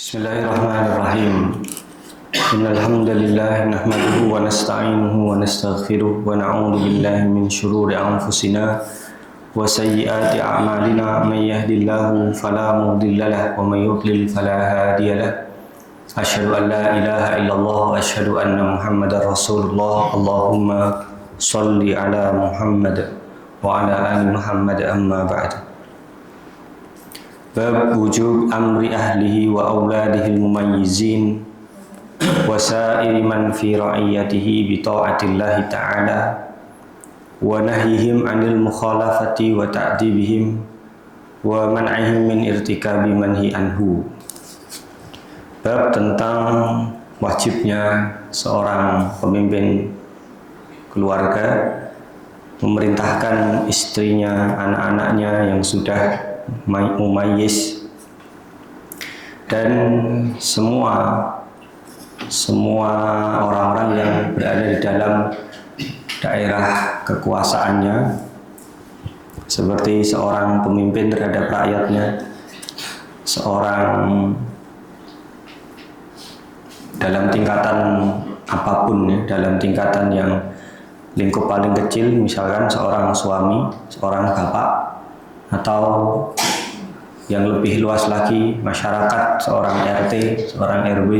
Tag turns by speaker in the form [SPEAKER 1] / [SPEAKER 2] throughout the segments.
[SPEAKER 1] Bismillahirrahmanirrahim. Innal hamdalillah nahmaduhu wa nasta'inuhu wa nastaghfiruh wa na'udzu billahi min shururi anfusina wa sayyiati a'malina. May yahdihillahu fala mudilla lahu wa may yudlil fala hadiya lahu. Asyhadu an la ilaha illallah wa asyhadu anna Muhammadar Rasulullah. Allahumma shalli ala Muhammad wa ala ali Muhammad, amma ba'du. Bab wujub amri ahlihi wa auladihil mumayyizin wa sa'iri man fi ra'iyatihi bi ta'atillahi ta'ala wa nahyihim 'anil mukhalafati wa ta'dibihim wa man'ihim min irtikabi manhi anhu. Bab tentang wajibnya seorang pemimpin keluarga memerintahkan istrinya, anak-anaknya yang sudah mumayyiz dan semua orang-orang yang berada di dalam daerah kekuasaannya, seperti seorang pemimpin terhadap rakyatnya, seorang dalam tingkatan apapun ya, dalam tingkatan yang lingkup paling kecil, misalkan seorang suami, seorang bapak, atau yang lebih luas lagi masyarakat, seorang RT, seorang RW,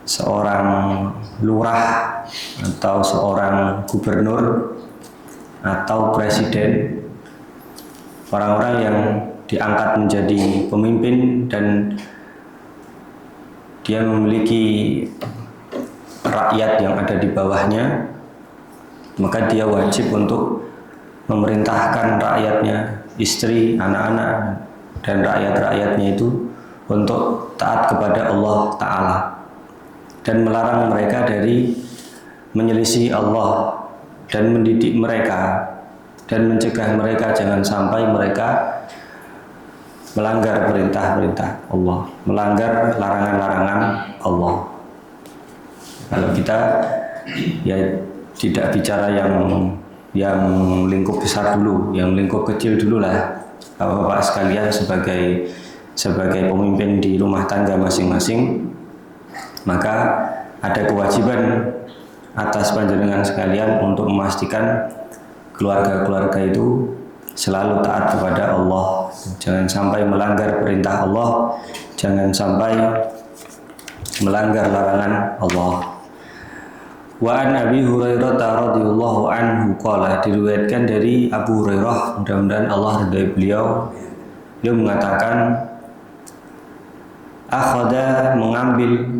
[SPEAKER 1] seorang lurah, atau seorang gubernur, atau presiden. Orang-orang yang diangkat menjadi pemimpin dan dia memiliki rakyat yang ada di bawahnya, maka dia wajib untuk memerintahkan rakyatnya, istri, anak-anak, dan rakyat-rakyatnya itu untuk taat kepada Allah Ta'ala dan melarang mereka dari menyelisih Allah dan mendidik mereka dan mencegah mereka jangan sampai mereka melanggar perintah-perintah Allah, melanggar larangan-larangan Allah. Kalau kita ya tidak bicara yang lingkup besar dulu, yang lingkup kecil dulu lah, Bapak-bapak sekalian, sebagai pemimpin di rumah tangga masing-masing, maka ada kewajiban atas panjenengan sekalian untuk memastikan keluarga-keluarga itu selalu taat kepada Allah, jangan sampai melanggar perintah Allah, jangan sampai melanggar larangan Allah. Wa an Abi Hurairah radhiyallahu anhu qala, diriwayatkan dari Abu Hurairah, mudah-mudahan Allah ridai beliau mengatakan, akhadha, mengambil,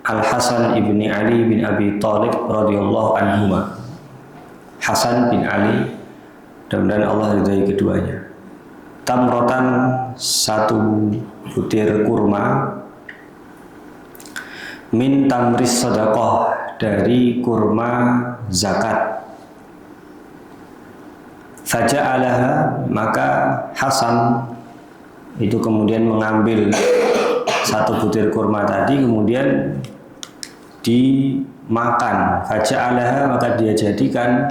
[SPEAKER 1] Al-Hasan ibni Ali bin Abi Thalib radhiyallahu anhuma, Hasan bin Ali, mudah-mudahan Allah ridai keduanya, tamrotan, satu butir kurma, min tamris sedekah, dari kurma zakat. Faja'alaha, maka Hasan itu kemudian mengambil satu butir kurma tadi, kemudian dimakan. Faja'alaha, maka dia jadikan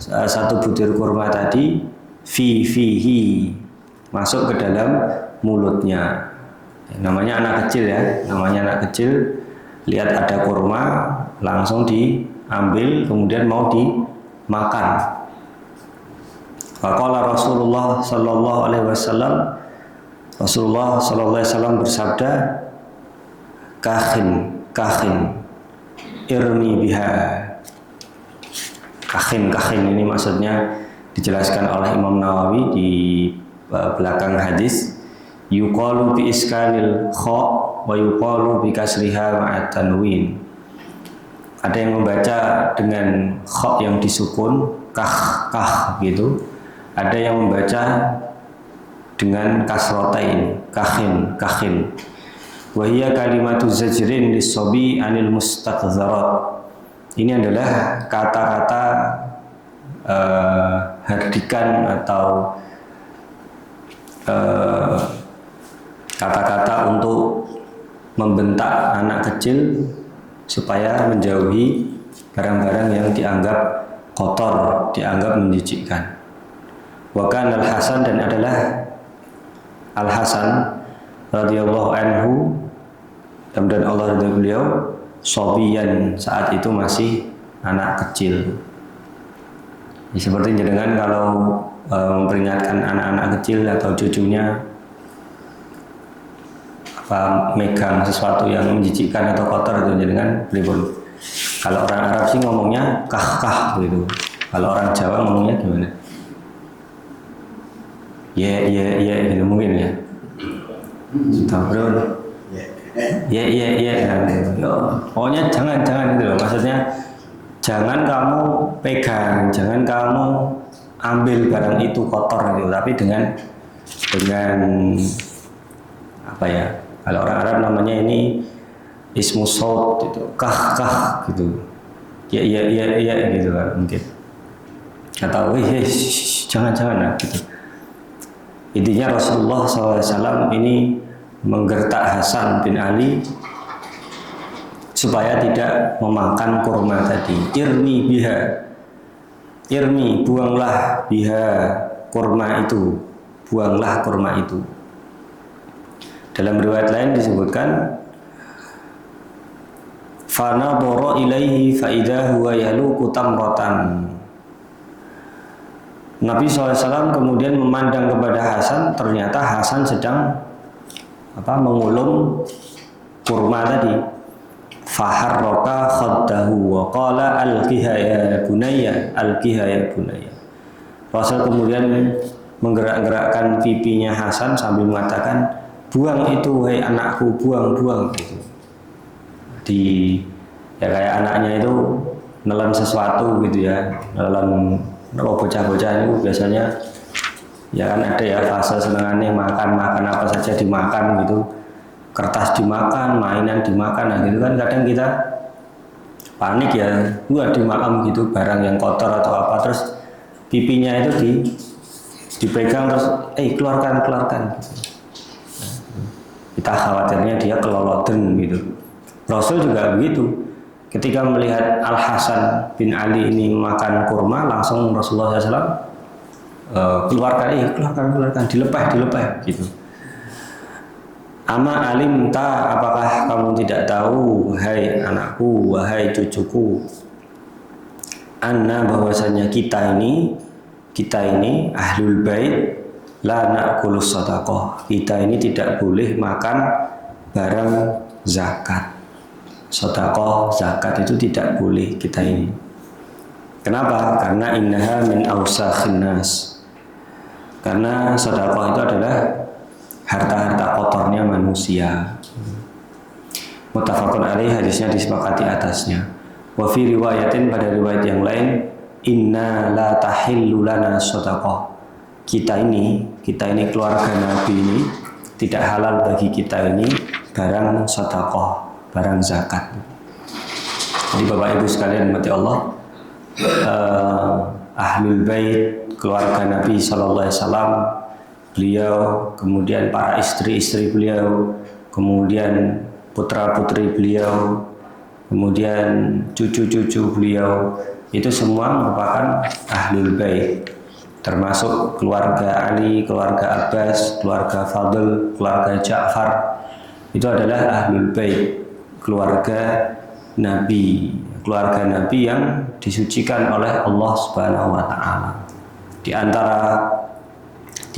[SPEAKER 1] satu butir kurma tadi fihi, masuk ke dalam mulutnya. Namanya anak kecil ya, namanya anak kecil, lihat ada kurma langsung diambil kemudian mau dimakan. Faqala Rasulullah sallallahu alaihi wasallam, Rasulullah sallallahu alaihi wasallam bersabda, kakhin irmi biha. Kakhin ini maksudnya dijelaskan oleh Imam Nawawi di belakang hadis, yuqalu bi iskanil kha wa yuqalu bi kasriha ma'at tanwin. Ada yang membaca dengan kha yang disukun, kah gitu. Ada yang membaca dengan kasrotain, kakhin. Wa hiya kalimatu zajrin lis-sabi anil mustaqdharat. Ini adalah kata-kata hardikan atau kata-kata untuk membentak anak kecil supaya menjauhi barang-barang yang dianggap kotor, dianggap menjijikkan. Wa kana Al-Hasan, dan adalah Al-Hasan radhiyallahu anhu Dan Allah ridha beliau sobiyan, saat itu masih anak kecil. Ya, seperti jenengan kalau memperingatkan anak-anak kecil atau cucunya apa megang sesuatu yang menjijikkan atau kotor itu jenengan pripun. Kalau orang Arab sih ngomongnya kah gitu. Kalau orang Jawa ngomongnya gimana? Ya gitu mungkin ya. Tahu bro? Ya. Pokoknya jangan gitu loh. Maksudnya jangan kamu pegang, jangan kamu ambil barang itu kotor gitu. Tapi dengan apa ya? Kalau orang Arab namanya ini ismu saut gitu, kah gitu. Ya gitu kan mungkin. Atau jangan lah gitu. Intinya Rasulullah SAW ini menggertak Hasan bin Ali supaya tidak memakan kurma tadi. Irmi, buanglah biha kurma itu, buanglah kurma itu. Dalam riwayat lain disebutkan fanadhara ilaihi fa idza huwa yaluqu tamratan. Nabi SAW kemudian memandang kepada Hasan, ternyata Hasan sedang mengulum kurma tadi. Faharraka khaddahu wa qala alqiha ya bunayya, alqiha ya bunayya. Rasul kemudian menggerak-gerakkan pipinya Hasan sambil mengatakan, buang itu hai anakku, buang gitu. Ya kayak anaknya itu nelen sesuatu gitu ya, nelen bocah-bocah itu biasanya ya kan ada ya fase senengannya makan apa saja dimakan gitu, kertas dimakan, mainan dimakan, nah gitu kan kadang kita panik ya, dimakan gitu barang yang kotor atau apa, terus pipinya itu dipegang terus keluarkan gitu. Kita khawatirnya dia keloloten gitu. Rasul juga begitu. Ketika melihat Al Hasan bin Ali ini makan kurma, langsung Rasulullah SAW keluarkan, dilepeh gitu. Ama alimta, apakah kamu tidak tahu, hai anakku, wahai cucuku, anna bahwasanya kita ini ahlul bait la na'kulus shadaqah. Kita ini tidak boleh makan barang zakat. Sedekah zakat itu tidak boleh kita ini. Kenapa? Karena innaha min awsakhin nas. Karena sedekah itu adalah harta-harta kotornya manusia. Muttafaqun alaih, hadisnya disepakati atasnya. Wa fi riwayatin, pada riwayat yang lain, inna la tahillu lana sedekah. Kita ini keluarga Nabi ini tidak halal bagi kita ini barang sedekah, barang zakat. Jadi Bapak Ibu sekalian mati Allah, ahlul bait, keluarga Nabi Sallallahu Alaihi Wasallam, beliau, kemudian para istri-istri beliau, kemudian putra-putri beliau, kemudian cucu-cucu beliau, itu semua merupakan ahlul bait, termasuk keluarga Ali, keluarga Abbas, keluarga Fadl, keluarga Ja'far. Itu adalah ahlul bait, keluarga Nabi yang disucikan oleh Allah Subhanahu wa taala. Di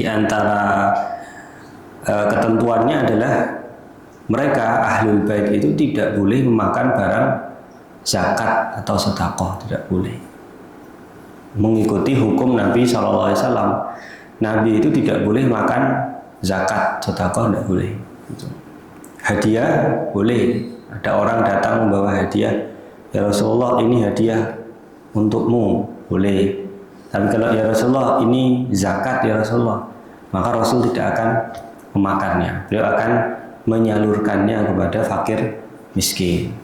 [SPEAKER 1] antara ketentuannya adalah mereka ahlul bait itu tidak boleh memakan barang zakat atau sedekah, tidak boleh. Mengikuti hukum Nabi SAW, Nabi itu tidak boleh makan zakat, sedekah tidak boleh. Hadiah boleh. Ada orang datang membawa hadiah, ya Rasulullah ini hadiah untukmu, boleh. Tapi kalau ya Rasulullah ini zakat ya Rasulullah, maka Rasul tidak akan memakannya. Beliau akan menyalurkannya kepada fakir miskin.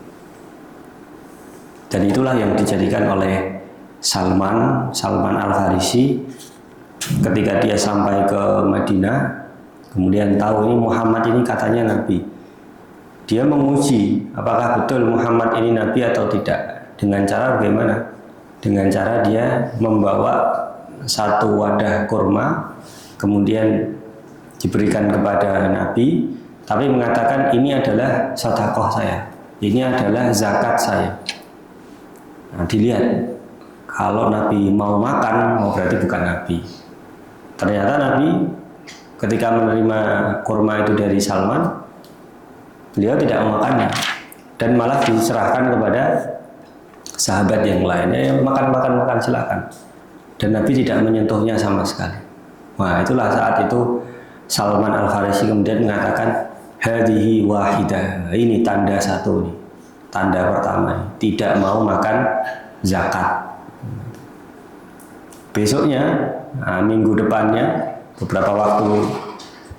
[SPEAKER 1] Dan itulah yang dijadikan oleh Salman Al-Farisi ketika dia sampai ke Madinah, kemudian tahu ini Muhammad ini katanya Nabi. Dia menguji apakah betul Muhammad ini Nabi atau tidak. Dengan cara bagaimana? Dengan cara dia membawa satu wadah kurma, kemudian diberikan kepada Nabi, tapi mengatakan ini adalah sedekah saya, ini adalah zakat saya. Nah, dilihat kalau Nabi mau makan, berarti bukan Nabi. Ternyata Nabi ketika menerima kurma itu dari Salman, beliau tidak memakannya dan malah diserahkan kepada sahabat yang lainnya, yang makan silakan. Dan Nabi tidak menyentuhnya sama sekali. Wah, itulah saat itu Salman Al-Farisi kemudian mengatakan hadhihi wahidah, ini tanda satu nih. Tanda pertama, tidak mau makan zakat. Besoknya, minggu depannya, beberapa waktu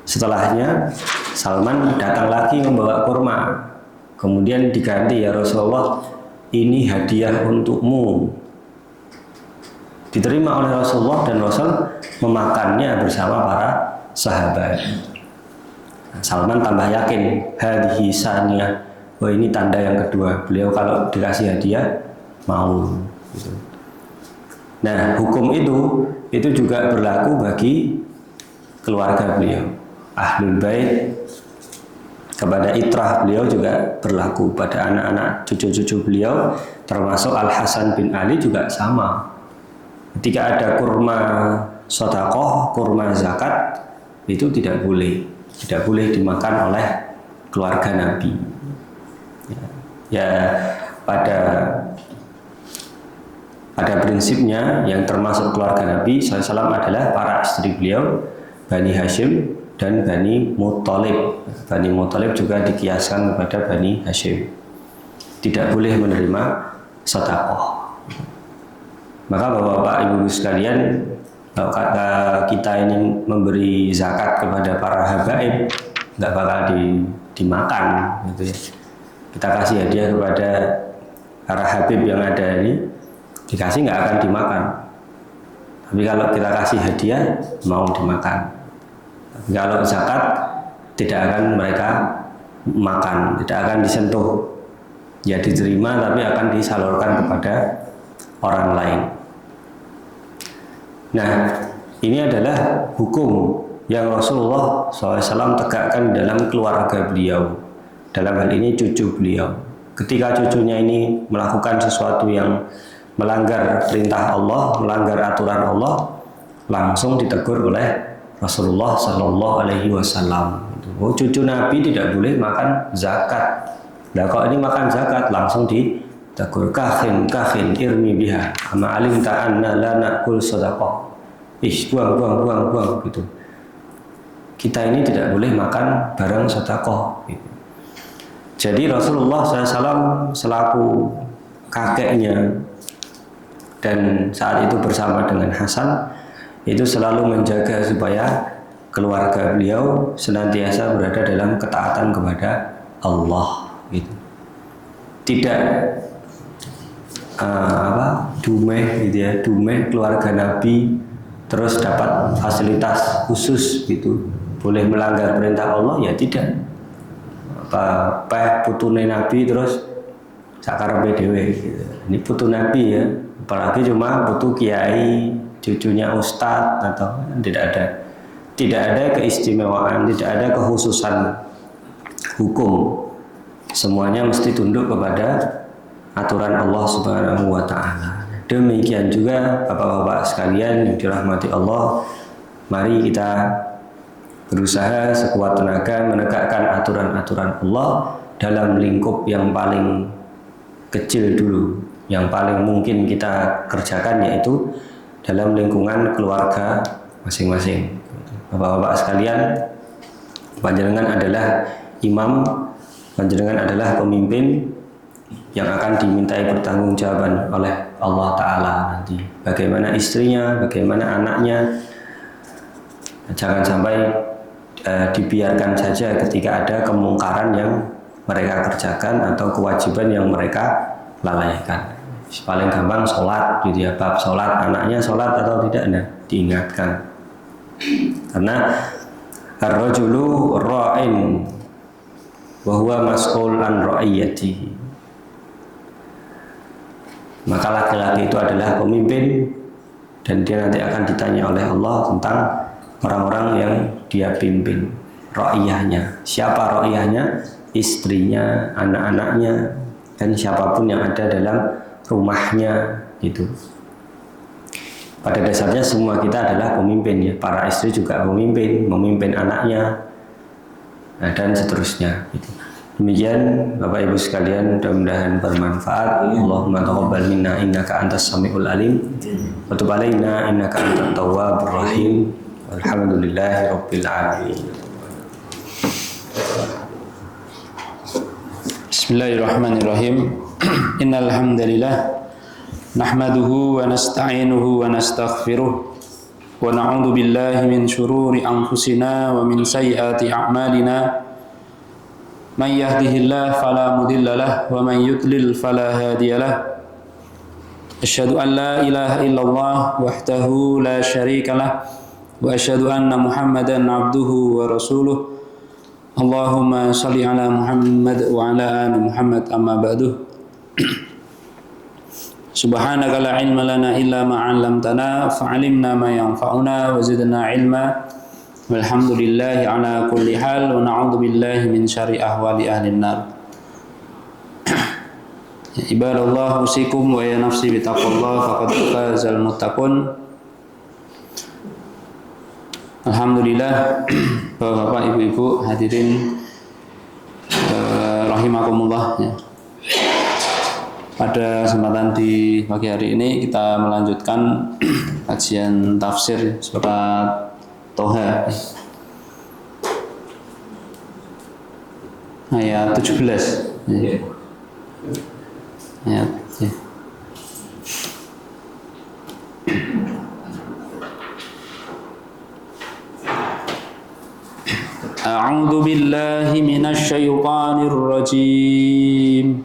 [SPEAKER 1] setelahnya, Salman datang lagi membawa kurma. Kemudian diganti, ya Rasulullah, ini hadiah untukmu. Diterima oleh Rasulullah dan Rasul memakannya bersama para sahabat. Salman tambah yakin, hadhihi saniyah. Oh, ini tanda yang kedua. Beliau kalau dikasih hadiah mau. Gitu. Nah, hukum itu juga berlaku bagi keluarga beliau. Ahlul Bait, kepada itrah beliau juga berlaku, pada anak-anak cucu-cucu beliau termasuk Al Hasan bin Ali juga sama. Ketika ada kurma sedekah, kurma zakat, itu tidak boleh dimakan oleh keluarga Nabi. Ya, pada prinsipnya yang termasuk keluarga Nabi SAW adalah para istri beliau, Bani Hashim dan Bani Muttalib. Bani Muttalib juga dikiaskan kepada Bani Hashim. Tidak boleh menerima sedekah. Maka Bapak-bapak, Ibu-ibu sekalian, kalau kita ini memberi zakat kepada para habaib, nggak bakal dimakan, gitu ya. Kita kasih hadiah kepada para habib yang ada ini, dikasih nggak akan dimakan. Tapi kalau kita kasih hadiah, mau dimakan. Tapi kalau zakat, tidak akan mereka makan, tidak akan disentuh. Ya diterima, tapi akan disalurkan kepada orang lain. Nah, ini adalah hukum yang Rasulullah SAW tegakkan dalam keluarga beliau. Dalam hal ini cucu beliau. Ketika cucunya ini melakukan sesuatu yang melanggar perintah Allah, melanggar aturan Allah, langsung ditegur oleh Rasulullah SAW. Oh, cucu Nabi tidak boleh makan zakat. Nah, kalau ini makan zakat, langsung ditegur, kahin irmi biha, ama alim ta'anna la na'kul sedekah. Buang gitu. Kita ini tidak boleh makan barang sedekah gitu. Jadi Rasulullah SAW selaku kakeknya dan saat itu bersama dengan Hasan itu selalu menjaga supaya keluarga beliau senantiasa berada dalam ketaatan kepada Allah gitu. Tidak dumeh gitu ya, dumeh keluarga Nabi terus dapat fasilitas khusus gitu, boleh melanggar perintah Allah, ya tidak. Putune Nabi terus sakarepe dhewe gitu. Ini putu Nabi ya, apalagi cuma putu kiai, cucunya ustadz, atau tidak ada keistimewaan, tidak ada kekhususan hukum. Semuanya mesti tunduk kepada aturan Allah Subhanahu wa taala. Demikian juga Bapak-bapak sekalian yang dirahmati Allah, mari kita berusaha sekuat tenaga menegakkan aturan-aturan Allah dalam lingkup yang paling kecil dulu, yang paling mungkin kita kerjakan, yaitu dalam lingkungan keluarga masing-masing. Bapak-bapak sekalian, panjenengan adalah imam, panjenengan adalah pemimpin yang akan dimintai pertanggungjawaban oleh Allah Ta'ala nanti. Bagaimana istrinya, bagaimana anaknya. Jangan sampai dibiarkan saja ketika ada kemungkaran yang mereka kerjakan atau kewajiban yang mereka lalaikan. Paling gampang sholat gitu ya, bab sholat, anaknya sholat atau tidak, nah diingatkan. Karena ar-rajulu ra'in wa huwa mas'ul an ra'iyatihi. Maka laki-laki itu adalah pemimpin dan dia nanti akan ditanya oleh Allah tentang orang-orang yang dia pimpin. ra'iyahnya. Siapa ra'iyahnya? Istrinya, anak-anaknya, dan siapapun yang ada dalam rumahnya gitu. Pada dasarnya semua kita adalah pemimpin ya. Para istri juga memimpin anaknya, nah, dan seterusnya gitu. Demikian Bapak Ibu sekalian, mudah-mudahan bermanfaat. Allahumma taqabbal minna innaka antas samiul alim wa tub alaina innaka antat tawwabur rahim. Alhamdulillahi rabbil alamin.
[SPEAKER 2] Bismillahirrahmanirrahim. Innal hamdalillah nahmaduhu wa nasta'inuhu wa nastaghfiruh wa na'udzu billahi min shururi anfusina wa min sayyiati a'malina. Man yahdihillahu fala mudilla lahu wa man yudlil fala hadiya lahu. Asyhadu an la ilaha illallah wahdahu la syarika lahu wa asyhadu anna Muhammadan abduhu wa rasuluh. Allahumma shalli ala Muhammad wa ala ali Muhammad, amma ba'du. Subhanaka la ilma lana illa ma 'allamtana fa'alimna ma yanfa'una wa zidna ilma. Walhamdulillahi ala kulli hal wa na'udzu billahi min syarri ahwali ahlin nar. Ya ibadallah, usikum wa ya nafsi bi taqwallah faqad fazal muttaqun. Alhamdulillah, Bapak, Ibu-ibu, hadirin rahimakumullah ya. Pada kesempatan di pagi hari ini kita melanjutkan kajian tafsir surat Toha ayat 17 ya. Ayat ya. A'udzu billahi minasy syaithanir rajim.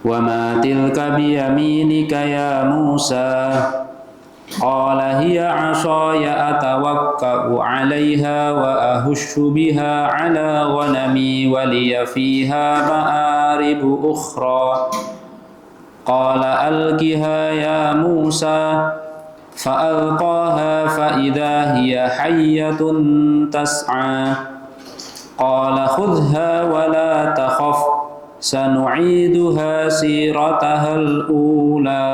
[SPEAKER 2] Wa ma tilka biyaminika ya Musa. Qala hiya 'ashaya atawakka'u 'alayha wa ahushu biha 'ala ghanami wa liya fiha ma'aribu ukhra. Qala alqiha ya Musa. فألقاها فإذا هي حية تسعى قال خذها ولا تخف سنعيدها سيرتها الأولى.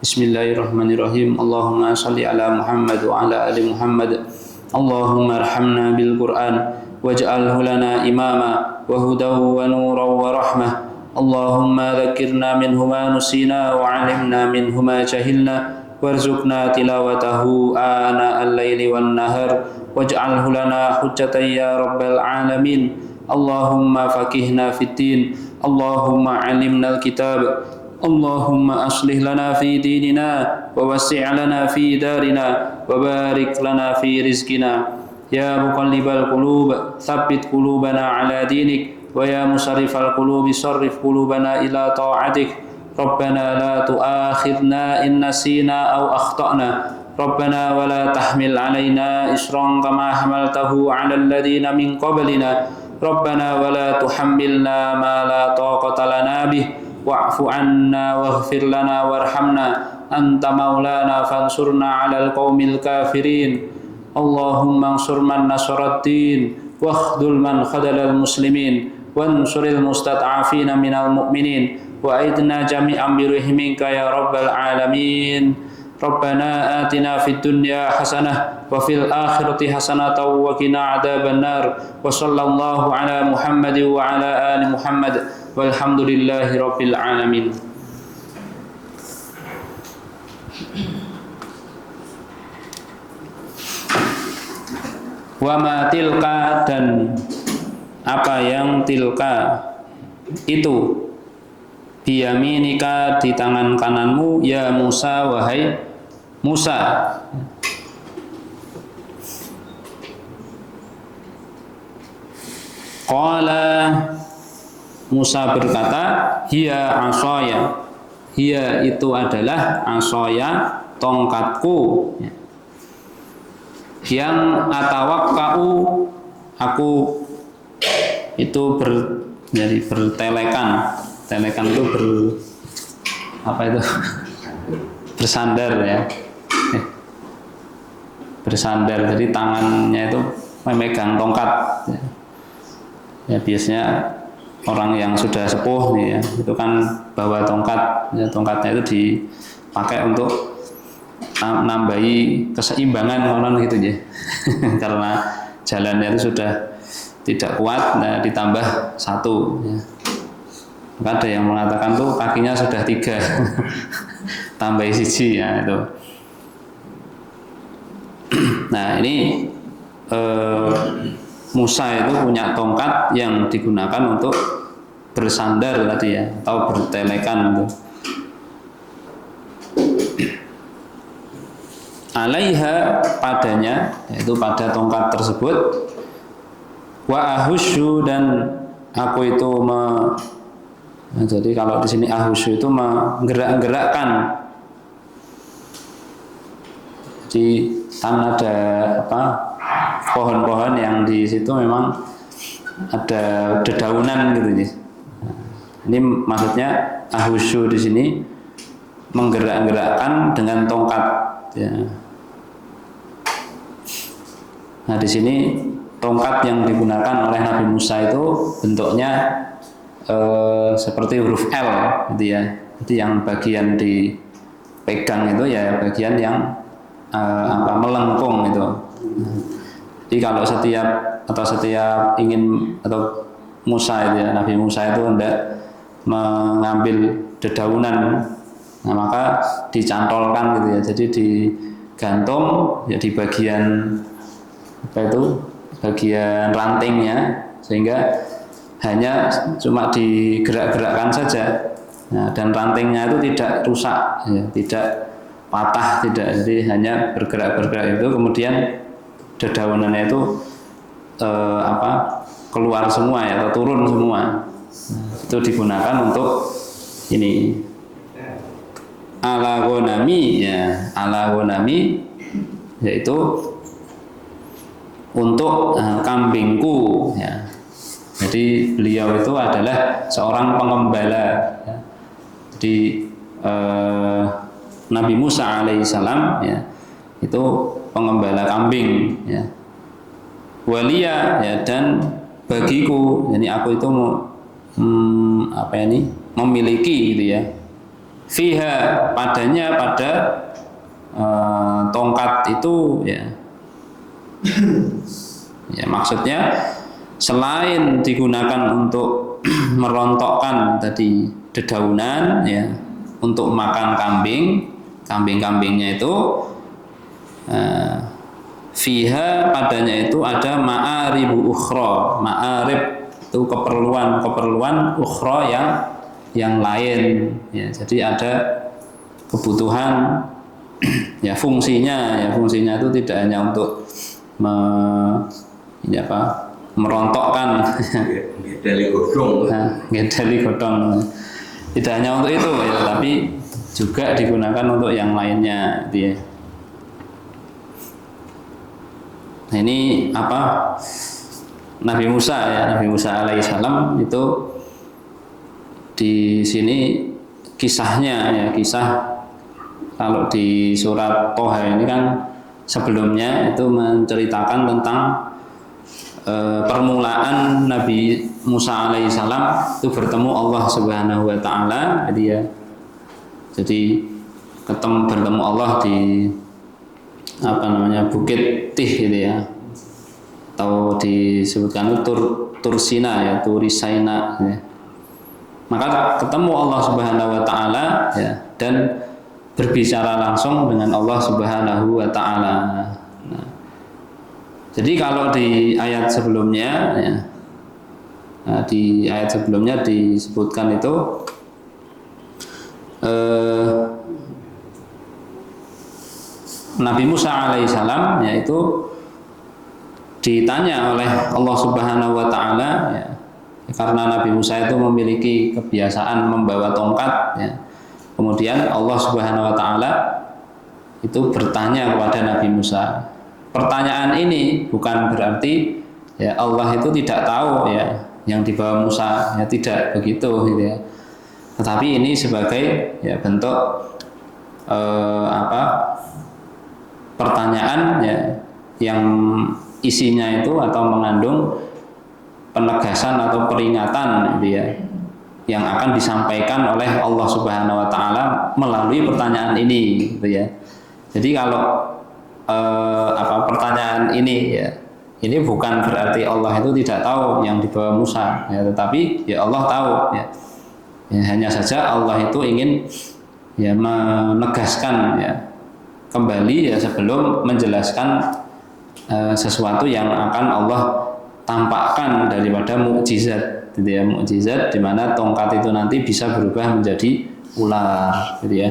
[SPEAKER 2] Bismillahirrahmanirrahim. Allahumma salli ala Muhammad wa ala ali Muhammad. Allahumma arhamna bil Qur'an waj'alhu lana imama wa hudaw wa nuran wa rahmah. Allahumma dhakkirna minhu ma nusina wa 'allimna minhu ma jahilna warzuqna tilawatahu ana al-laili wan nahar waj'alhu lana hujjatan ya rabbal alamin. Allahumma faqihna fid din, Allahumma 'allimna al-kitab, Allahumma aslih lana fi dinina wa wassi' lana fi darina wa barik lana fi rizqina. Ya muqallibal qulub tsabbit qulubana ala dinik wa ya musarrifal qulubi sarrif qulubana ila ta'atik. Rabbana la tu'akhidna in nasina aw akhtana. Rabbana wa la tahmil alaina isran kama hamaltahu 'alal ladzina min qablina. Rabbana wa la tuhammilna ma la taqata lana bih wa'fu 'anna waghfir lana warhamna anta maulana fansurna 'alal qaumil kafirin. Allahumma ansur man nasaraddin wakhdhul man khadalal muslimin wansuril mustad'afina minal mu'minin wa aidna jami'an birahminka ya rabbal alamin. Rabbana atina fid dunya hasanah wa fil akhirati hasanatan wa qina adzaban nar. Wa sallallahu ala Muhammad wa ala ali Muhammad walhamdulillahi rabbil alamin. Wa ma tilka, dan apa yang tilka itu, biyaminika di tangan kananmu, ya Musa wahai Musa. Qala, Musa berkata, hiya asaya, hiya itu adalah asaya, tongkatku, yang atawakka'u, aku itu jadi bertelekan. Telekan itu bersandar ya, bersandar, jadi tangannya itu memegang tongkat ya. Ya biasanya orang yang sudah sepuh nih ya, itu kan bawa tongkat ya, tongkatnya itu dipakai untuk nambahi keseimbangan orang gitu ya. Karena jalannya itu sudah tidak kuat, nah ditambah satu ya. Maka ada yang mengatakan tuh kakinya sudah 3 tambah siji ya itu. Nah ini Musa itu punya tongkat yang digunakan untuk bersandar tadi ya, atau bertelekan gitu. Alaiha padanya, yaitu pada tongkat tersebut, wa ahusyu dan aku itu nah, jadi kalau di sini ahusyu itu menggerak-gerakkan. Jadi kan ada apa pohon-pohon yang di situ memang ada dedaunan gitu nih. Ini maksudnya ahusyu di sini menggerak-gerakkan dengan tongkat ya. Nah di sini tongkat yang digunakan oleh Nabi Musa itu bentuknya seperti huruf L gitu ya. Jadi yang bagian dipegang itu ya bagian yang melengkung itu. Jadi kalau setiap ingin atau Musa itu ya, Nabi Musa itu hendak mengambil dedaunan, nah maka dicantolkan gitu ya. Jadi digantung ya di bagian apa itu bagian rantingnya, sehingga hanya cuma digerak-gerakkan saja. Nah, dan rantingnya itu tidak rusak, ya, tidak patah, tidak. Jadi hanya bergerak-bergerak itu, kemudian dedaunannya itu keluar semua ya, atau turun semua. Nah, itu digunakan untuk ini ala ghanami ya, ala ghanami yaitu untuk kambingku ya. Jadi beliau itu adalah seorang pengembala ya. Jadi Nabi Musa alaihissalam ya, itu pengembala kambing ya. Walia ya, dan bagiku, jadi aku itu memiliki gitu ya. Fiha padanya, pada tongkat itu ya. Ya maksudnya selain digunakan untuk merontokkan tadi dedaunan ya, untuk makan kambing-kambingnya itu fiha padanya itu ada ma'aribu ukhra. Ma'arib itu keperluan ukhra yang lain ya. Jadi ada kebutuhan ya, fungsinya itu tidak hanya untuk merontokkan ngedeli godhong, tidak hanya untuk itu ya, tapi juga digunakan untuk yang lainnya gitu ya. Nah, ini Nabi Musa alaihissalam itu di sini kisahnya ya, kisah kalau di surat Toha ini kan sebelumnya itu menceritakan tentang permulaan Nabi Musa alaihissalam itu bertemu Allah Subhanahu wa taala. Jadi bertemu Allah di Bukit Tih gitu ya, atau disebutkan itu Tursina ya, Turisaina ya. Maka ketemu Allah Subhanahu wa taala ya, dan berbicara langsung dengan Allah Subhanahu wa taala. Nah, jadi kalau di ayat sebelumnya ya, di ayat sebelumnya disebutkan itu Nabi Musa alaihissalam yaitu ditanya oleh Allah Subhanahu wa taala ya, karena Nabi Musa itu memiliki kebiasaan membawa tongkat ya. Kemudian Allah Subhanahu wa taala itu bertanya kepada Nabi Musa. Pertanyaan ini bukan berarti ya Allah itu tidak tahu ya yang dibawa Musa, ya tidak begitu gitu ya. Tetapi ini sebagai ya bentuk pertanyaan ya, yang isinya itu atau mengandung penegasan atau peringatan gitu ya, yang akan disampaikan oleh Allah Subhanahu wa taala melalui pertanyaan ini gitu ya. Jadi kalau pertanyaan ini ya, ini bukan berarti Allah itu tidak tahu yang dibawa Musa ya, tetapi ya Allah tahu ya. Ya, hanya saja Allah itu ingin ya menegaskan ya kembali ya sebelum menjelaskan sesuatu yang akan Allah tampakkan daripada mukjizat gitu ya, mukjizat di mana tongkat itu nanti bisa berubah menjadi ular gitu ya.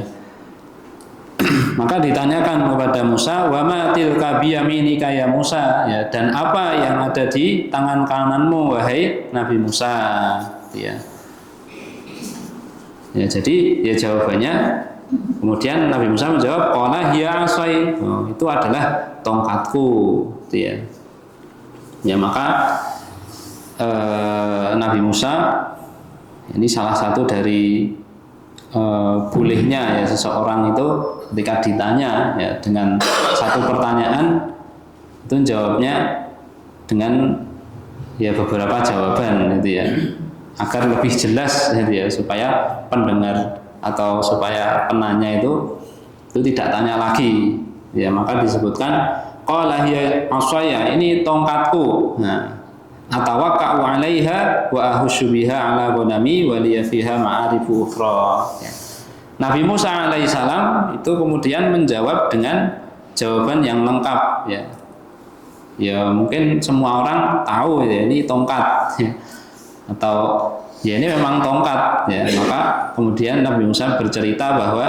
[SPEAKER 2] Maka ditanyakan kepada Musa, wa ma tilka biyaminika ya Musa, ya, dan apa yang ada di tangan kananmu wahai Nabi Musa, ya. Ya, jadi ya jawabannya, kemudian Nabi Musa menjawab, qala hiya asai, itu adalah tongkatku, ya. Ya, maka Nabi Musa ini salah satu dari bolehnya ya seseorang itu ketika ditanya ya dengan satu pertanyaan itu jawabnya dengan ya beberapa jawaban gitu ya, agar lebih jelas gitu ya, supaya pendengar atau supaya penanya itu tidak tanya lagi ya. Maka disebutkan qala hiya asaya, ini tongkatku, nah, atawakka'u 'alaiha wa ahussu biha 'ala ghanami wa liya fiha ma'arifu ukhra. Nabi Musa alaihissalam itu kemudian menjawab dengan jawaban yang lengkap ya. Ya mungkin semua orang tahu ya ini tongkat ya, atau ya ini memang tongkat ya. Maka kemudian Nabi Musa bercerita bahwa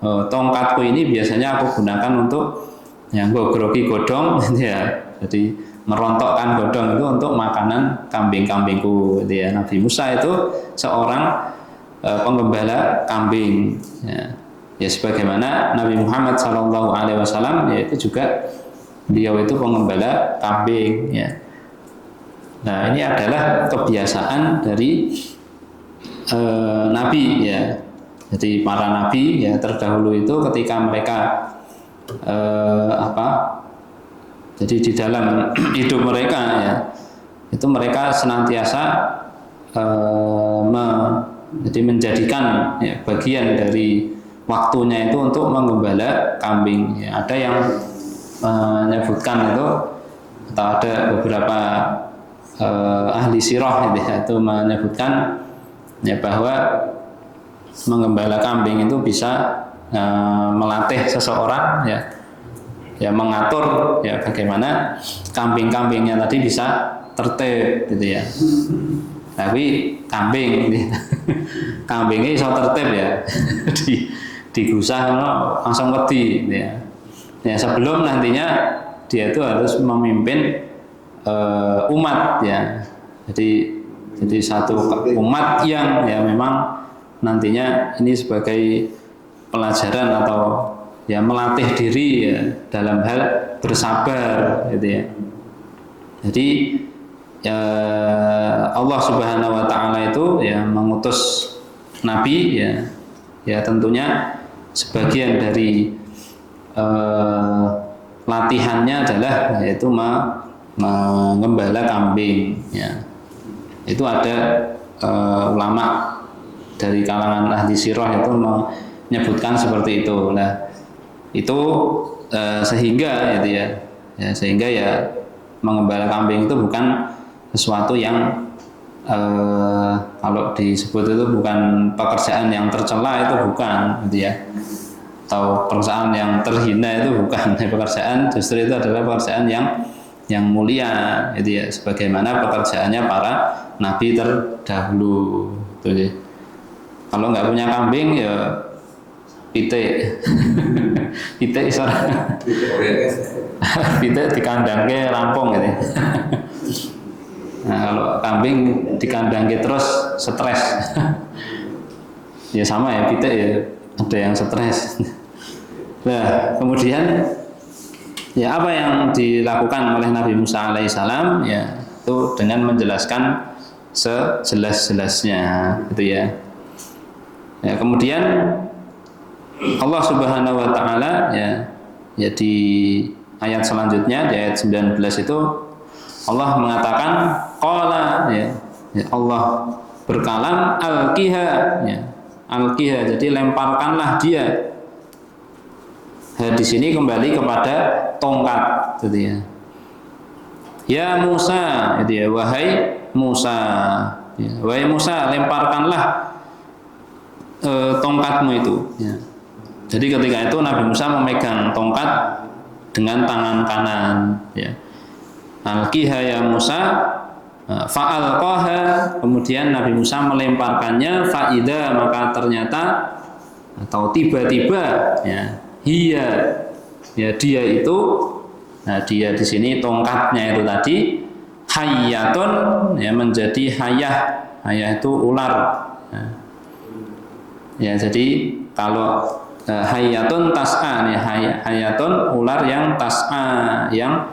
[SPEAKER 2] tongkatku ini biasanya aku gunakan untuk yang grogi godong ya. Jadi merontokkan godong itu untuk makanan kambing-kambingku gitu ya. Nabi Musa itu seorang penggembala kambing ya. Ya sebagaimana Nabi Muhammad SAW yaitu juga beliau itu penggembala kambing ya. Nah, ini adalah kebiasaan dari nabi ya. Jadi para nabi ya terdahulu itu ketika mereka jadi di dalam hidup mereka ya, itu mereka senantiasa jadi menjadikan ya, bagian dari waktunya itu untuk menggembala kambing ya. Ada yang menyebutkan itu, atau ada beberapa ahli sirah itu menyebutkan ya bahwa menggembala kambing itu bisa melatih seseorang ya, ya mengatur ya bagaimana kambing-kambingnya tadi bisa tertib gitu ya. Tapi kambing kambingnya bisa tertib ya, digusah langsung wedi gitu ya. Ya sebelum nantinya dia itu harus memimpin umat ya. Jadi satu umat yang ya memang nantinya ini sebagai pelajaran atau ya melatih diri ya dalam hal bersabar gitu ya. Jadi ya, Allah Subhanahu wa taala itu ya mengutus nabi ya. Ya tentunya sebagian dari latihannya adalah yaitu mengembala kambing ya. Itu ada ulama dari kalangan ahli sirah itu menyebutkan seperti itu. Nah, itu sehingga gitu ya. Ya sehingga ya mengembala kambing itu bukan sesuatu yang kalau disebut itu bukan pekerjaan yang tercela, itu bukan gitu ya, atau pekerjaan yang terhina, itu bukan. Pekerjaan justru itu adalah pekerjaan yang mulia gitu ya, sebagaimana pekerjaannya para nabi terdahulu gitu ya. Kalau nggak punya kambing ya pitik pitik isor pitik dikandangke rampung gitu. Nah, kalau kambing dikandangke terus stres. Ya sama ya, pitik ya ada yang stres. Nah, kemudian ya apa yang dilakukan oleh Nabi Musa alaihissalam ya itu dengan menjelaskan sejelas-jelasnya gitu ya. Ya kemudian Allah Subhanahu wa taala ya di ayat selanjutnya di ayat 19 itu Allah mengatakan qala ya, Allah berkalam alqiha ya, alqiha, jadi lemparkanlah dia. Di sini kembali kepada tongkat gitu ya. Ya Musa gitu ya, wahai Musa ya, wahai Musa lemparkanlah tongkatmu itu ya. Jadi ketika itu Nabi Musa memegang tongkat dengan tangan kanan ya. Alqiha ya Musa, fa'alqaha, kemudian Nabi Musa melemparkannya, faida, maka ternyata atau tiba-tiba ya, hiya ya dia itu, nah dia di sini tongkatnya itu tadi hayyatun ya, menjadi hayah. Hayah itu ular ya. Ya, jadi kalau hayyatun tas'a nih, hayyatun ular yang tas'a, yang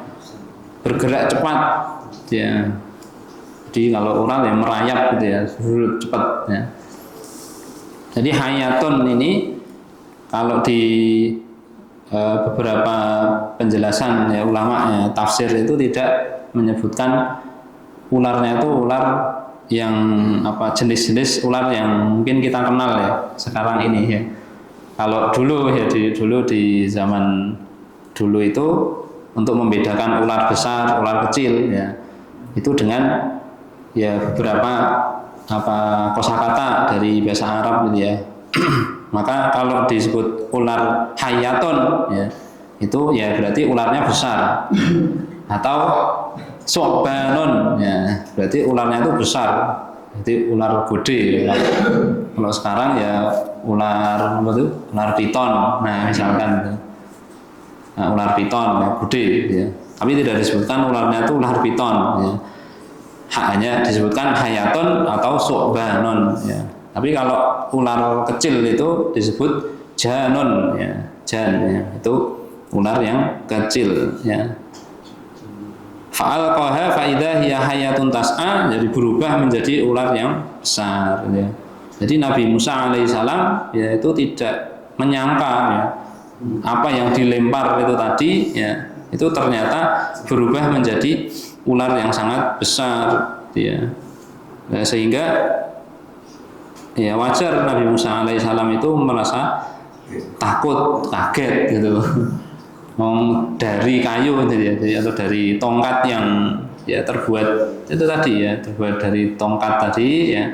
[SPEAKER 2] bergerak cepat ya. Jadi kalau ular yang merayap gitu ya, cepat ya. Jadi hayyatun ini kalau di beberapa penjelasan ya ulama ya, tafsir itu tidak menyebutkan ularnya itu ular yang apa, jenis-jenis ular yang mungkin kita kenal ya sekarang ini ya. Kalau dulu ya dulu di zaman dulu itu untuk membedakan ular besar, ular kecil ya, itu dengan ya beberapa apa kosakata dari bahasa Arab gitu ya. Maka kalau disebut ular hayaton ya, itu ya berarti ularnya besar. Atau sobanon ya, berarti ularnya itu besar. Jadi ular gede. Kalau sekarang ya ular apa itu? Ular piton. Nah, misalkan gitu. Nah, ular piton ya, gede ya. Tapi tidak disebutkan ularnya itu ular piton ya. Hanya disebutkan hayaton atau sobanon ya. Tapi kalau ular kecil itu disebut janon ya, jan ya, itu ular yang kecil ya. Fa'alqaha fa'idha hiya hayatun tas'a, jadi berubah menjadi ular yang besar ya. Jadi Nabi Musa alaihissalam ya itu tidak menyangka ya, apa yang dilempar itu tadi ya, itu ternyata berubah menjadi ular yang sangat besar ya. Nah, sehingga ya wajar Nabi Musa alaihissalam itu merasa takut, kaget gitu. Dari kayu ya, atau dari tongkat yang ya terbuat itu tadi ya, terbuat dari tongkat tadi ya,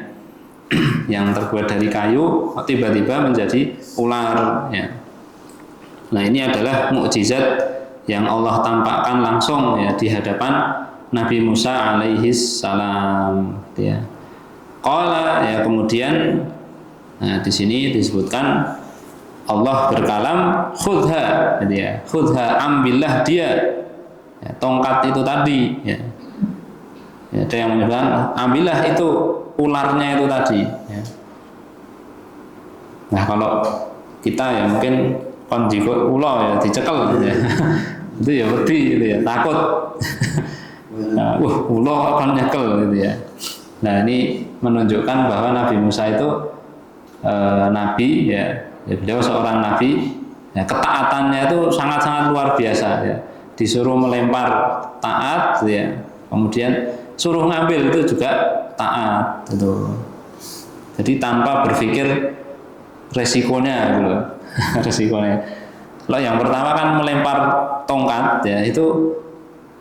[SPEAKER 2] yang terbuat dari kayu, tiba-tiba menjadi ular ya. Nah, ini adalah mukjizat yang Allah tampakkan langsung ya di hadapan Nabi Musa alaihis salam ya. Qala ya, kemudian nah di sini disebutkan Allah berkalam khudha gitu ya. Khudha, ambillah dia ya, tongkat itu tadi ya. Ya, ada yang menyebutkan ambillah itu ularnya itu tadi ya. Nah, kalau kita ya mungkin kon jiko ulo ya dicekel gitu ya. Itu ya wedi gitu ya, takut. Nah, ulo akan nyekel gitu ya. Nah, ini menunjukkan bahwa Nabi Musa itu nabi ya, beliau seorang nabi ya, ketaatannya itu sangat-sangat luar biasa ya. Disuruh melempar taat ya, kemudian suruh ngambil itu juga taat gitu. Jadi tanpa berpikir resikonya gitu. Resikonya. Loh, yang pertama kan melempar tongkat ya, itu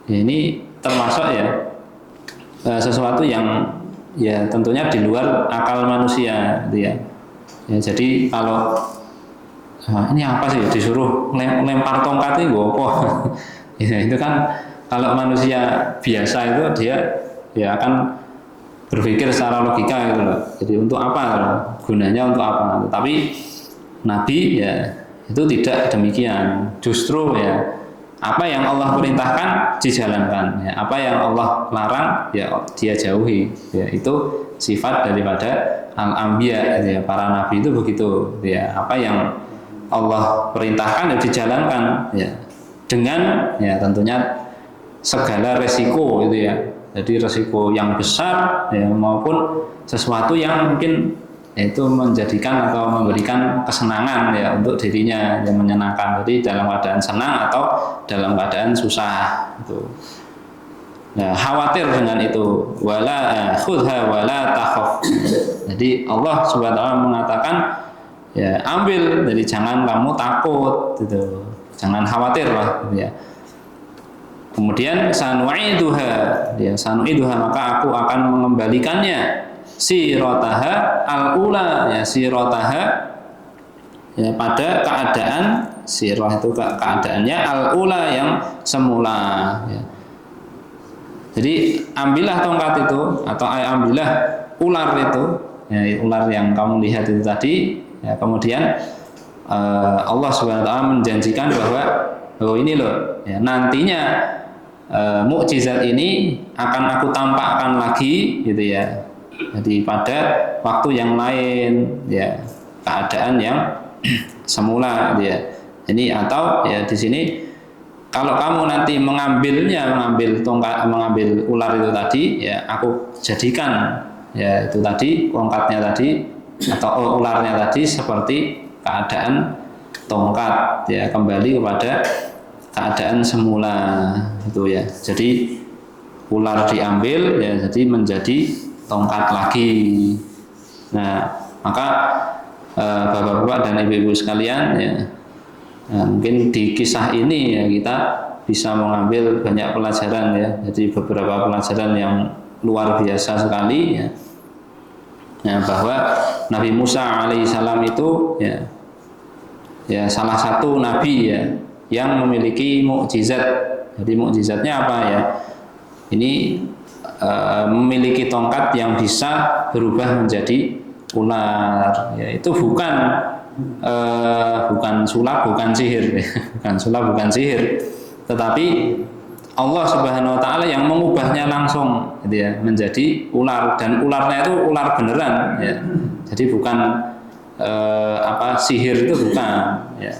[SPEAKER 2] ya, ini termasuk ya sesuatu yang ya tentunya di luar akal manusia gitu ya. Ya, jadi kalau ini apa sih disuruh lempar tongkat ini apa? Ya, itu kan kalau manusia biasa itu dia ya akan berpikir secara logika gitu loh. Jadi untuk apa? Gunanya untuk apa? Tapi Nabi ya itu tidak demikian. Justru ya apa yang Allah perintahkan dijalankan, ya, apa yang Allah larang ya dia jauhi. Ya, itu sifat daripada al-anbiya ya, para nabi itu begitu ya. Apa yang Allah perintahkan ya dijalankan ya, dengan ya tentunya segala resiko itu ya. Jadi resiko yang besar ya, maupun sesuatu yang mungkin yaitu menjadikan atau memberikan kesenangan ya untuk dirinya yang menyenangkan. Jadi dalam keadaan senang atau dalam keadaan susah itu. Nah, khawatir dengan itu, wala khudha wala takhaf. Jadi Allah Subhanahu wa taala mengatakan ya ambil, jadi jangan kamu takut gitu. Jangan khawatir lah gitu ya. Kemudian sanu'iduha, ya sanu'iduha, maka aku akan mengembalikannya sirataha al-ula, ya sirataha ya pada keadaan sirah itu keadaannya al-ula yang semula ya. Jadi ambillah tongkat itu atau ambillah ular itu, ya, ular yang kamu lihat itu tadi, ya, kemudian Allah Subhanahu wa taala menjanjikan bahwa ini loh, ya, nantinya mukjizat ini akan aku tampakkan lagi, gitu ya. Jadi pada waktu yang lain, ya, keadaan yang semula, gitu ya. Ini atau ya di sini. Kalau kamu nanti mengambil tongkat, mengambil ular itu tadi, ya aku jadikan ya itu tadi tongkatnya tadi atau ularnya tadi seperti keadaan tongkat, ya kembali kepada keadaan semula itu ya. Jadi ular diambil ya jadi menjadi tongkat lagi. Nah, maka Bapak-bapak dan Ibu-ibu sekalian ya. Nah, mungkin di kisah ini ya kita bisa mengambil banyak pelajaran ya. Jadi beberapa pelajaran yang luar biasa sekali ya. Ya, bahwa Nabi Musa alaihissalam itu ya salah satu nabi ya yang memiliki mukjizat. Jadi mukjizatnya apa ya? Ini memiliki tongkat yang bisa berubah menjadi ular. Ya, itu bukan sulap, bukan sihir, bukan sulap, bukan sihir, tetapi Allah Subhanahu wa taala yang mengubahnya langsung gitu ya, menjadi ular, dan ularnya itu ular beneran ya. Jadi bukan sihir itu bukan ya.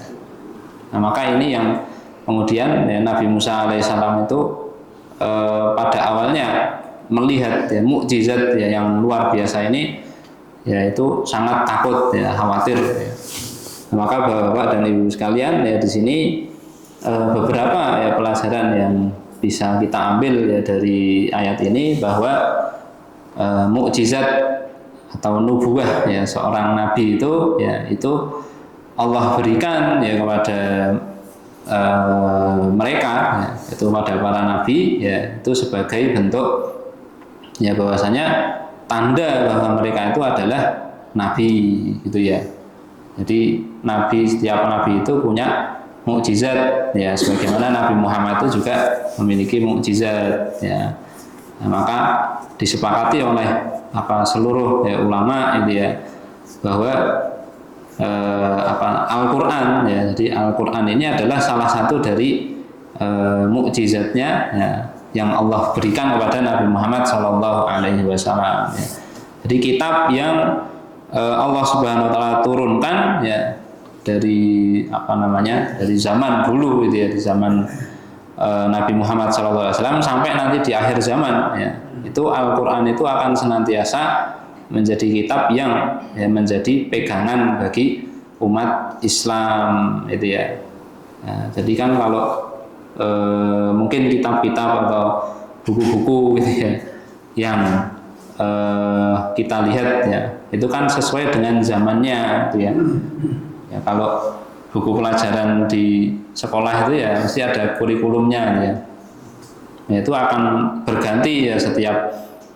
[SPEAKER 2] Nah, maka ini yang kemudian ya, Nabi Musa alaihissalam itu pada awalnya melihat ya, mukjizat ya, yang luar biasa ini ya itu sangat takut ya, khawatir ya. Nah, maka Bapak dan Ibu sekalian ya di sini beberapa ya pelajaran yang bisa kita ambil ya dari ayat ini, bahwa mukjizat atau nubuwah ya seorang nabi itu ya itu Allah berikan ya kepada mereka ya, itu pada para nabi ya itu sebagai bentuk ya bahwasanya tanda bahwa mereka itu adalah nabi gitu ya. Jadi setiap nabi itu punya mukjizat ya, sebagaimana Nabi Muhammad itu juga memiliki mukjizat ya. Nah, maka disepakati oleh seluruh ya, ulama itu ya bahwa Al-Qur'an ya. Jadi Al-Qur'an ini adalah salah satu dari mukjizatnya ya, yang Allah berikan kepada Nabi Muhammad SAW. Ya. Jadi kitab yang Allah Subhanahu Wa Taala turunkan ya dari dari zaman dulu gitu ya, di zaman Nabi Muhammad SAW sampai nanti di akhir zaman ya, itu Al-Quran itu akan senantiasa menjadi kitab yang ya, menjadi pegangan bagi umat Islam itu ya. Nah, jadi kan kalau mungkin kitab-kitab atau buku-buku gitu ya yang kita lihat ya itu kan sesuai dengan zamannya gitu ya. Ya kalau buku pelajaran di sekolah itu ya mesti ada kurikulumnya gitu ya. Ya itu akan berganti ya setiap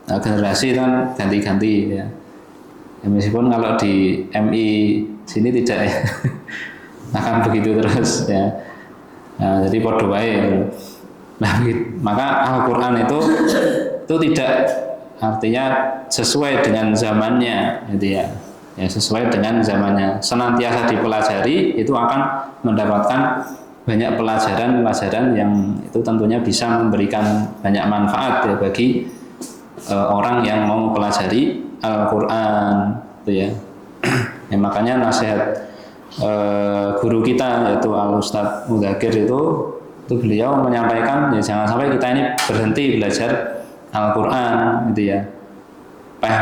[SPEAKER 2] generasi kan ganti-ganti ya. Ya meskipun kalau di MI sini tidak ya akan begitu terus ya. Nah, jadi podo wae. Nah, maka Al-Qur'an itu tidak artinya sesuai dengan zamannya gitu ya. Ya sesuai dengan zamannya, senantiasa dipelajari, itu akan mendapatkan banyak pelajaran-pelajaran yang itu tentunya bisa memberikan banyak manfaat ya bagi orang yang mau mempelajari Al-Qur'an gitu ya. Ya makanya nasihat guru kita yaitu Al-Ustadz Mudakir itu beliau menyampaikan ya jangan sampai kita ini berhenti belajar Al-Qur'an gitu ya.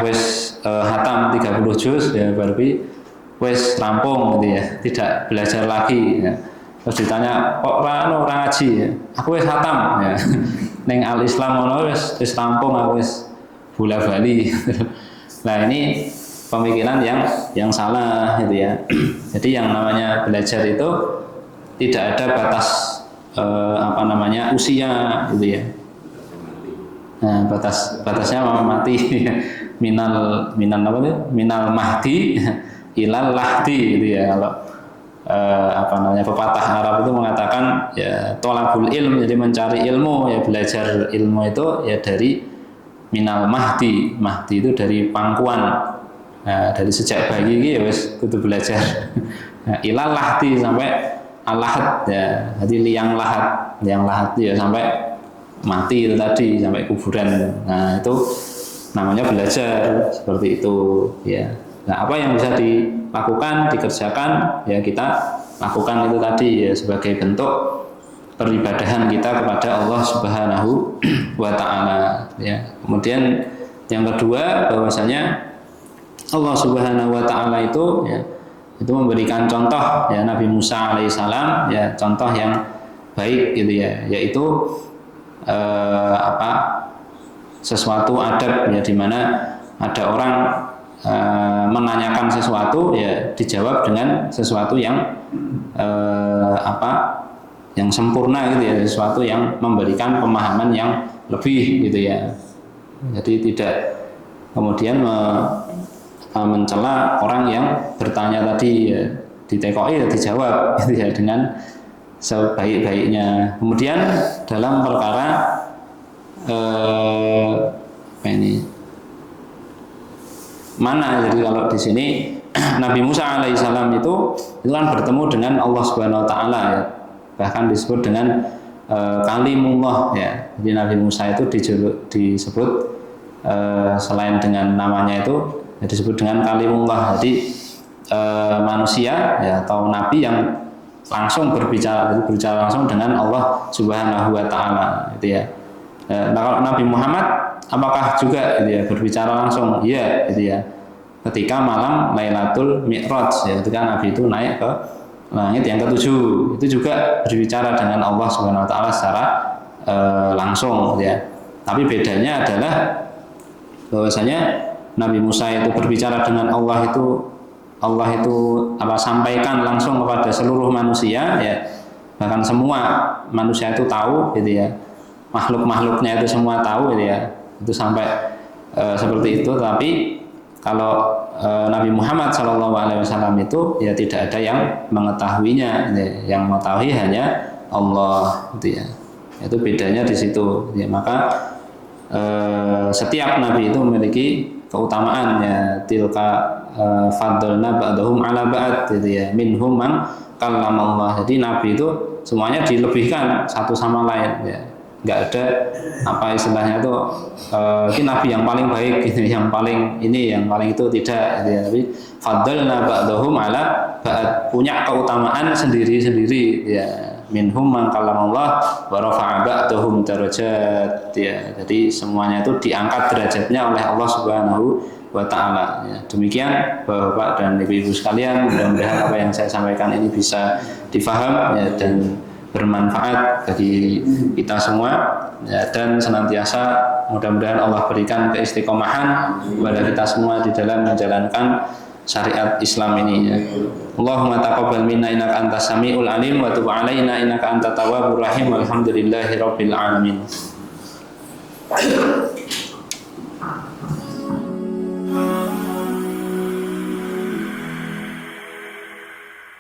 [SPEAKER 2] wis hatam 30 juz ya berarti wis rampung gitu ya, tidak belajar lagi ya. Terus ditanya kok orang ngaji ya? Aku wis hatam ya. Neng Al Islam ngono wis rampung, aku wis bola bali. Nah ini pemikiran yang salah gitu ya. Jadi yang namanya belajar itu tidak ada batas usia gitu ya. Nah, batasnya mati minal mahdi ilal lahdi gitu ya. Kalau pepatah Arab itu mengatakan ya tolabul ilm, jadi mencari ilmu ya, belajar ilmu itu ya dari minal mahdi itu dari pangkuan. Nah, dari sejak bayi ya wis kudu belajar. Nah, ilal lahdi sampai al-lahad ya, jadi liang lahat ya sampai mati itu tadi, sampai kuburan. Nah itu namanya belajar seperti itu ya. Nah apa yang bisa dilakukan, dikerjakan ya kita lakukan itu tadi ya, sebagai bentuk peribadahan kita kepada Allah Subhanahu wa Ta'ala ya. Kemudian yang kedua, bahwasanya Allah Subhanahu wa Ta'ala itu ya, itu memberikan contoh ya, Nabi Musa alaihissalam ya, contoh yang baik gitu ya, yaitu sesuatu adab ya, di mana ada orang menanyakan sesuatu ya, dijawab dengan sesuatu yang yang sempurna gitu ya, sesuatu yang memberikan pemahaman yang lebih gitu ya. Jadi tidak kemudian mencela orang yang bertanya tadi ya, ditekoi ya dijawab gitu ya dengan sebaik-baiknya. Kemudian dalam perkara mana, jadi kalau di sini Nabi Musa alaihissalam itu kan bertemu dengan Allah Subhanahu wa Ta'ala ya, bahkan disebut dengan kalimullah ya. Jadi Nabi Musa itu disebut selain dengan namanya itu ya, disebut dengan kalimullah. Jadi manusia ya, atau nabi yang langsung berbicara langsung dengan Allah Subhanahu wa Ta'ala gitu ya. Nah kalau Nabi Muhammad apakah juga gitu ya, berbicara langsung? Iya gitu ya. Ketika malam Lailatul Mi'raj ya, ketika Nabi itu naik ke langit yang ketujuh, itu juga berbicara dengan Allah Subhanahu wa Ta'ala secara langsung gitu ya. Tapi bedanya adalah bahwasanya Nabi Musa itu berbicara dengan Allah itu sampaikan langsung kepada seluruh manusia ya, bahkan semua manusia itu tahu gitu ya, makhluknya itu semua tahu gitu ya, itu sampai seperti itu. Tapi kalau Nabi Muhammad SAW itu ya tidak ada yang mengetahuinya gitu ya. Yang mengetahui hanya Allah gitu ya. Itu bedanya di situ ya. Maka setiap nabi itu memiliki keutamaan ya, tilka faddalna ba'dahum ala ba'd gitu ya, minhum man kallamallah. Jadi nabi itu semuanya dilebihkan satu sama lain ya. Enggak ada apa istilahnya itu ini nabi yang paling baik gitu, yang paling ini, yang paling itu, tidak gitu ya. Tapi faddalna ba'dahum ala ba'd, punya keutamaan sendiri-sendiri ya. Minhum man kallamallah wa rafa'a ba'dahum darajat ya. Jadi semuanya itu diangkat derajatnya oleh Allah Subhanahu wa Ta'ala ya. Demikian Bapak dan Ibu-ibu sekalian, mudah-mudahan apa yang saya sampaikan ini bisa difaham ya, dan bermanfaat bagi kita semua ya, dan senantiasa mudah-mudahan Allah berikan keistiqomahan kepada kita semua di dalam menjalankan syariat Islam ini ya. Allahumma taqabbal minna innaka antas samiul alim wa tub alaina innaka antat tawwabur rahim walhamdulillahi rabbil alamin.